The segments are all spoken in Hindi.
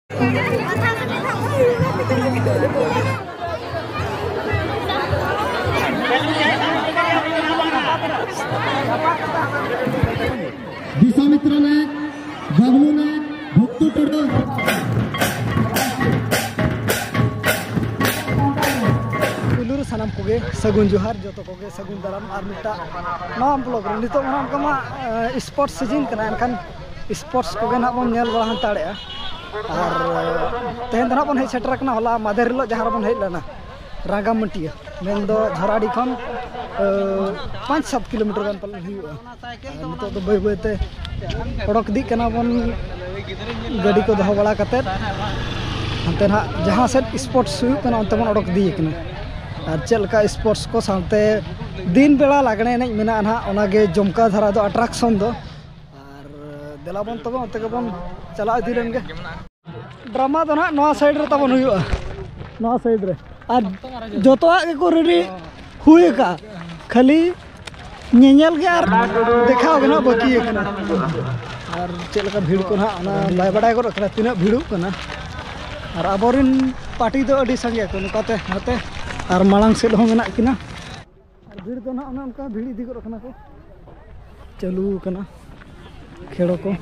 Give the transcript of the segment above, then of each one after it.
विश्वामित्र नायक, बबलू नायक, भुक्तु टुडू पुलुर सानाम कोगे सगुन जोहार जोतो कोगे सगुन दाराम आर मिटा नाम ब्लॉग रे नितो मना कमा स्पोर्ट्स सीजन कना एनखान स्पोर्ट्स कोगे ना बन नेल बड़ा हंताड़े और तेहन दना बन हे सेटर कना होला मादर हिलो जहार बन हे लना रागामटिया मेन दो झराडी खन 5-7 किलोमीटर गान पल हुआ नितो तो बय बयते ओडक दी कना बन गाड़ी को दहो बड़ा कते अंते ना जहां से स्पोर्ट्स हुई कना अंते बन ओडक दी कना और चलका स्पोर्ट्स को साथे दिन बेला लागने एनज मेना ना ओनागे जमका धारा दो अट्रैक्शन दो और देलाबन तब अंते के बन चला इदी रेंगे ड्रामा दो ना नवा साइड रे तबन हुआ नवा साइड रे और जोतोआ के को रेडी हुई का खाली नेनेल के और देखाव के ना बाकी कना और चलका भीड़ को ना ना बाय बडाय को रखना तीना भीड़ कना और अबोरिन पार्टी दो अडी संगे को नकाते हाते और मांग से मेना किना और भीड़ तो ना उनका भीड़ इदी को रखना को चालू कना खेड़ो को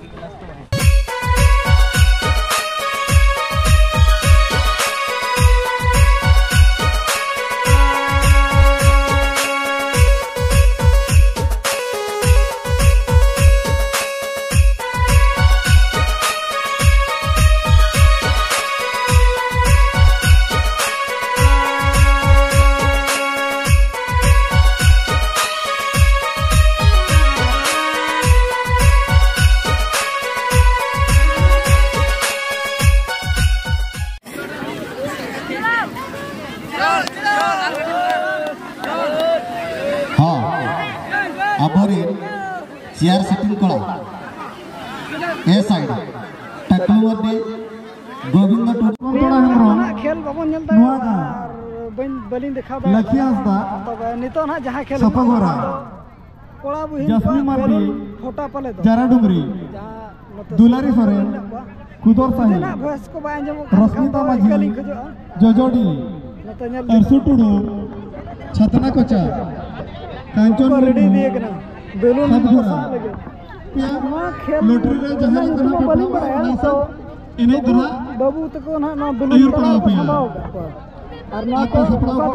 चेयर सेटिंग करा ए साइड टकलू मध्ये गोविंद टोटोड़ा हमरा खेल बाबन नेलता और बन बलिन देखा बा लखियासदा तब नितो ना जहां खेल सपगोरा कोळा बुहिन जसमी मारली फोटा पले दो जरा डुंगरी दुलारी सोरेन कुदोर साही ना भस को बा अंजम रश्मिता माजी जोजोडी अरसु टुडू छतना कोचा कांचन रेडी दिए कना बेलून लगे लोटरी रे जहां कना बलिंग बड़ा तो इने दुना बाबू तको ना ना बेलून पड़ा संभाव और ना को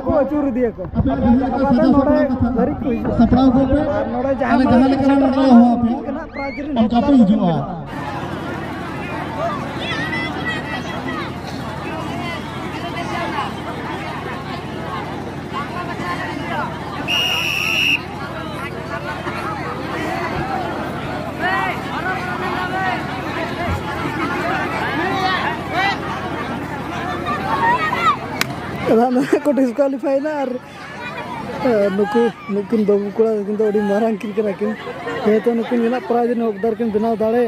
को अचूर दिए को घरी को सपड़ा को पे नोडे जहां लेकर हो पे कना प्राजरी हम कापे हिजुआ को डिस्क्वालीफाई ना और नुकुन बाबू कोड़ा किंतु अड़ी मारांग किन करा किन हे तो नुकुन ना प्राइज ने हकदार किन बनाव दाड़े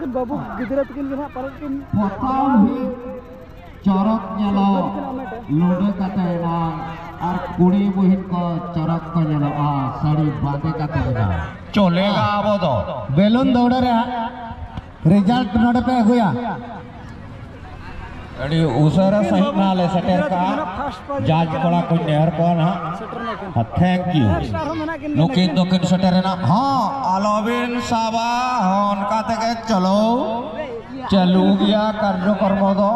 बाबू गिदरा किन ना परत किन फोटोम ही चरक नेलो लोडे काते ना और कुड़ी बहिन को चरक को नेलो साड़ी बांधे काते ना चलेगा आबो दो बेलून दौड़े रे रिजल्ट नोडे पे हुआ अड़ी उसरा सही नाले सेटर का जाज कोड़ा को नेहर को ना थैंक यू नुकिन दोकिन सेटर ना हां आलोबिन साबा होन का तके चलू गया कार्यक्रम दो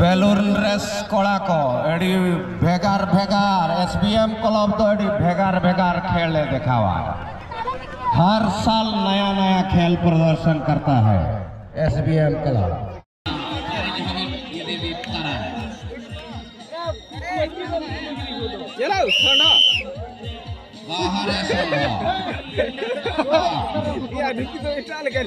बेलून रेस कोड़ा को अड़ी भेगार भेगार एसबीएम क्लब तो अड़ी भेगार भेगार खेल दिखावा हर साल नया नया खेल प्रदर्शन करता है एसबीएम क्लब चलो सोना बाहर है सोना या निकी तो इटाल कर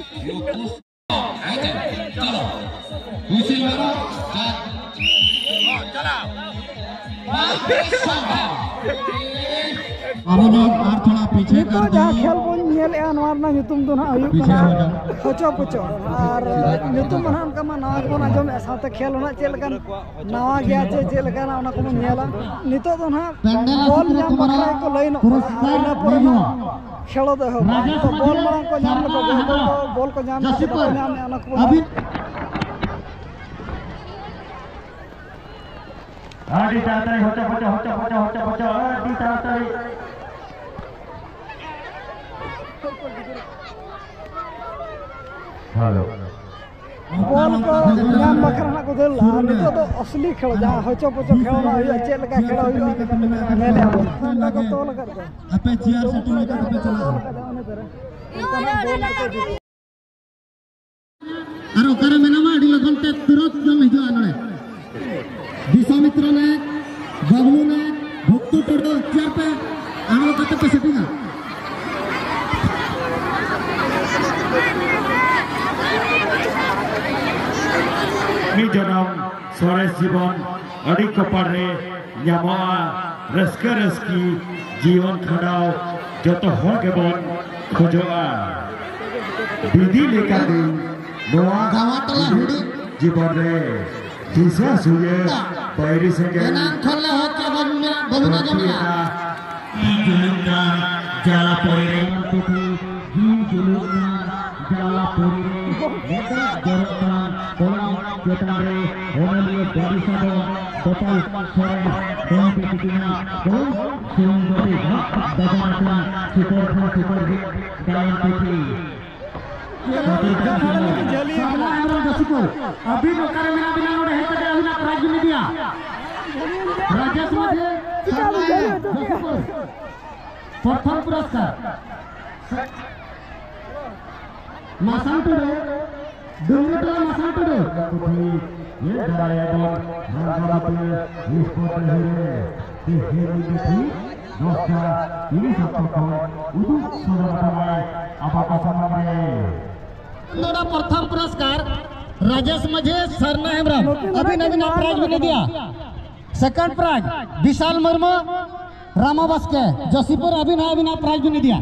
अब लोग और थोड़ा पीछे तो जहाँ खेल बन नेल नुतुम दो ना हचो पुचो और नुतुम ना उनका मा नवा बन आजम साथ खेल ना चेलकन नवा गया चेलकन उना को नेला नितो दो ना बॉल जाम बखरा को लाइन ना पर खेलो दो तो बॉल मांग को जाम को बॉल को जाम उना को आदि ताताई होचा आदि ताताई हेलो बॉल को जाम बखरा ना को देला नितो तो असली खेल जहां हचो पचो खेलना हुई चेल लगा खेल हुई नेले ना को तोल कर दो अपे चियर से टू मीटर पे चला अरे करे मेनामा अडी लगन ते तुरंत जम हिजो आनले विश्वामित्र नायक बबलू नायक भक्तु टोटो चेयर पे आनो कते पे सेटिंगा मी जनम सोरेश जीवन अडी कपार रे ᱧᱟᱢᱚᱜᱼᱟ रस्का रस्की जीवन खंडाव जतो हर के बन खोजोआ विधि लेकाते नोआ गावाटला हुडी जीवन रे दिशा सुये बायरी संगे खल्ला होके बन्ना बहुना जमिया जुलुका जाला पोरे तिथि जुलुका जाला पोरे नेता जरता Cola केतारे ओनलिए परिसद total sore kompetisinya gol sungguh dagangan super hit dalam TV अभी नौकर में बिना उड़े है तो अभी प्राइज मिल दिया राजेश मध्ये प्रथम पुरस्कार मासां टुडे दुंगटला मासां टुडे ये दयादन हांगाते स्पोर्ट हिरे ती हिरे दी दोस्ता ini satu kawan untuk saudara apakah sama नोड़ा प्रथम पुरस्कार राजेश मझे सरना हेमरम अभी नवीन प्राइज भी नहीं दिया सेकंड प्राइज विशाल मुर्मू रामा बस्के जोशीपुर अभी ना प्राइज भी नहीं दिया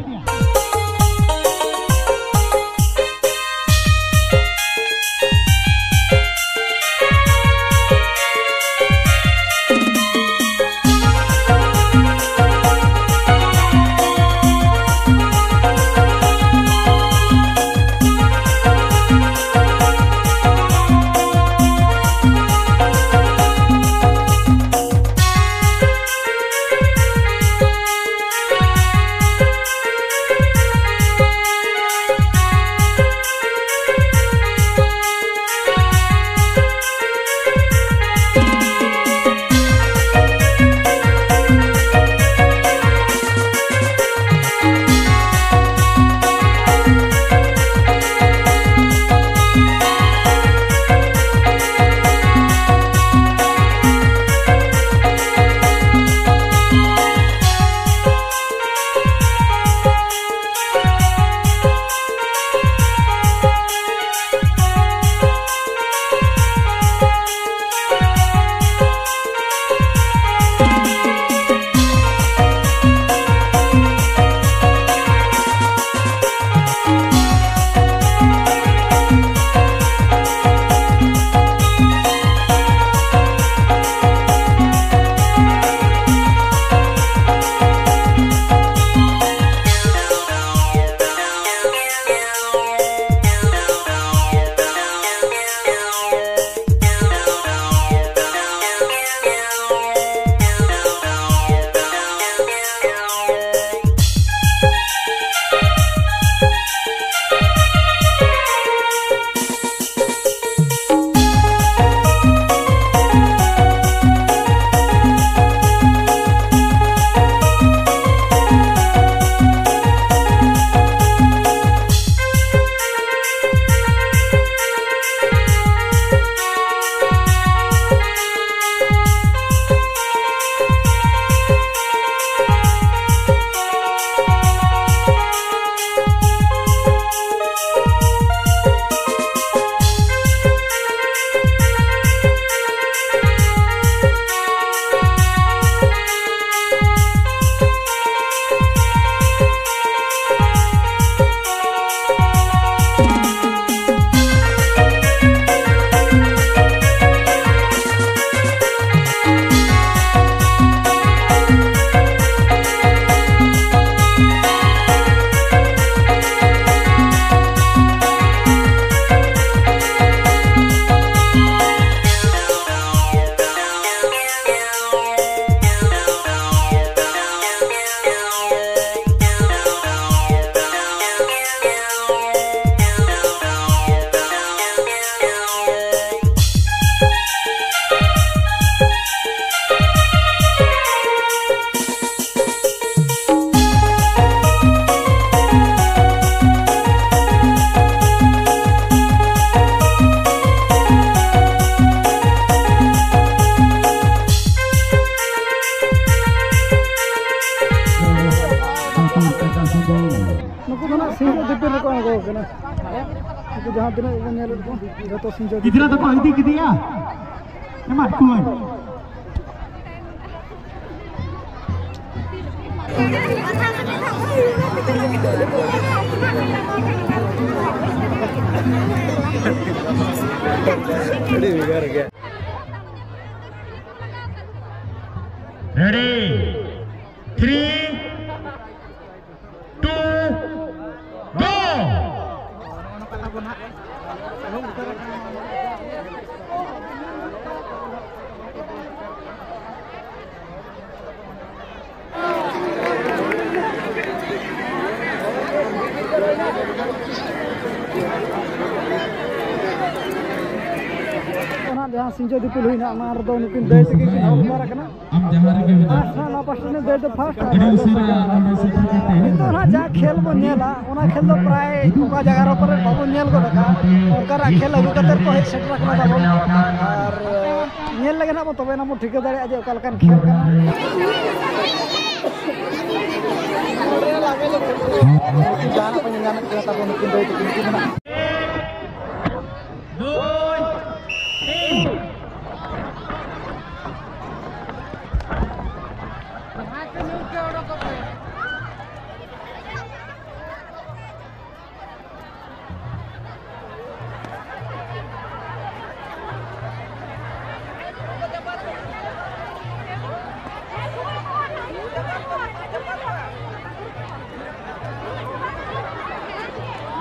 itu jahat tidak ikan nyel itu jatuh senjata Kidira tu kau ini kidira. Emak kuat. Ready? 3, 2, go! जहाँ सिंचो दीपिल हुई ना मार दो उनकी दे सके कि हम मारा करना हम जमारे में बता ना ना पास ने दे दो फास्ट अरे उसे कहते हैं तो ना जा खेल को नेला ओना खेल दो प्राय ओका जगह पर बाबू नेल को रखा और कर खेल अगु कतर को सेट रखना बाबू और नेल लगे ना तबे ना मो ठिका दाड़े आज ओका लकन खेल करना जाना पंजाना के ता उनकी दे उनकी ना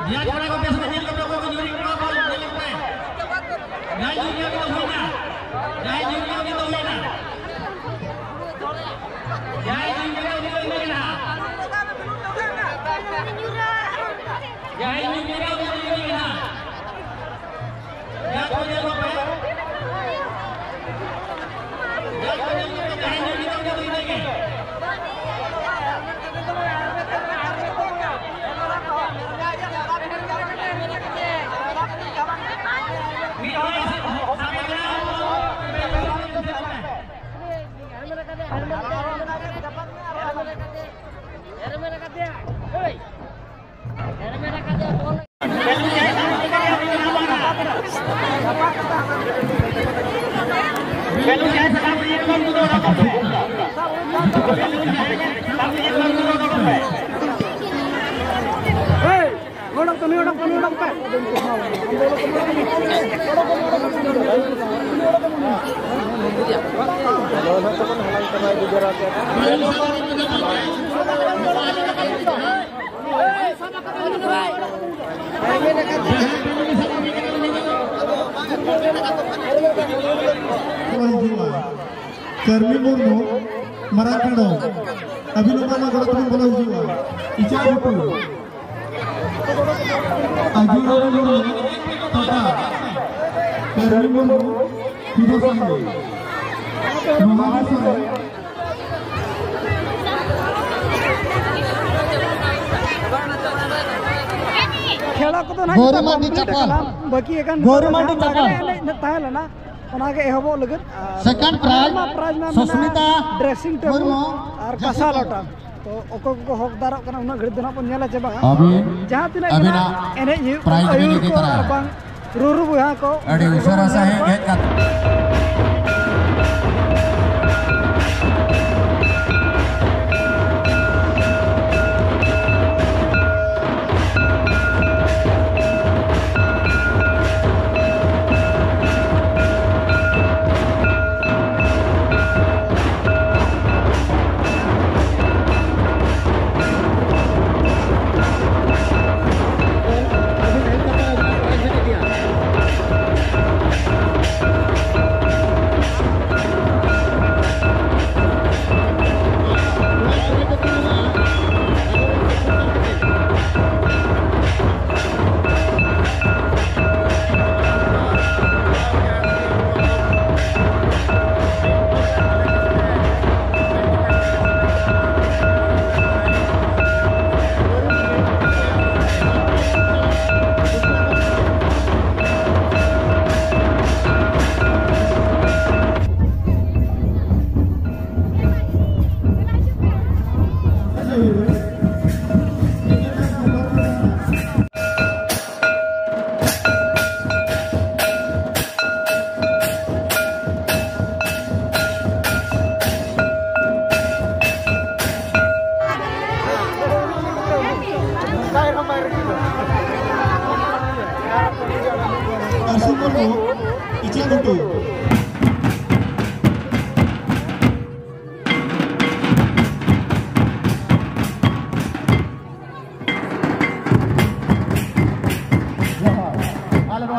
Dia boleh kau biasa menjadi kau nyuri kau nyuri kau. Dah nyuri kita huina. Dah nyuri kita huina. Dah nyuri kita huina. Dah nyuri kita huina. Dah kau nyuri kau. Dah kau nyuri kita huina. Kermi Murmu, Marakado, Abilumana Gorotun Bolojua, Ichabutu, Ajura Lulu, Tata, Kermi Murmu, Hidosani, Muhammad खेला को तो ना गौरमांडी चप्पल बाकी एकान गौरमांडी चप्पल ताहला ना ओनागे एहबो लगन second prize Susmita dressing table Murmu और कसा लोटा तो ओको को हकदारक कना उना घड़ी दना पन नेला चेबा जहां तिना एने प्राइज भी आयुर की को तरह बang रुरु बुहा को अड़ी उसरा साहे गेट का Icang Gutu.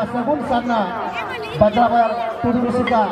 Sebelum sana Banjarbaru Tudu Musika.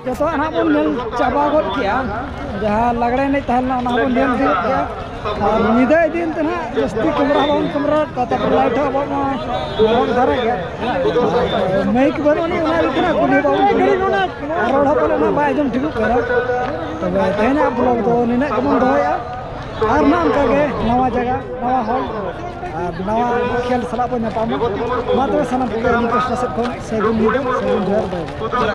Joto anak pun nel caba got kia, jahan lagre naik tahan na anak pun nel dia kia. Nida idin tu na, justi kamera kata perlight apa ma, orang dara kia. Mic baru ni orang itu na kuni bawa kuni nona, orang apa na baik jom tiga kira. Tapi tehna vlog tu ni nak kemana dah ya? Arna angka ke, nawa jaga, nawa hall, nawa khel salah pun nyapa ma. Matra sana punya ini kesalahan kon, segun nida, segun jual.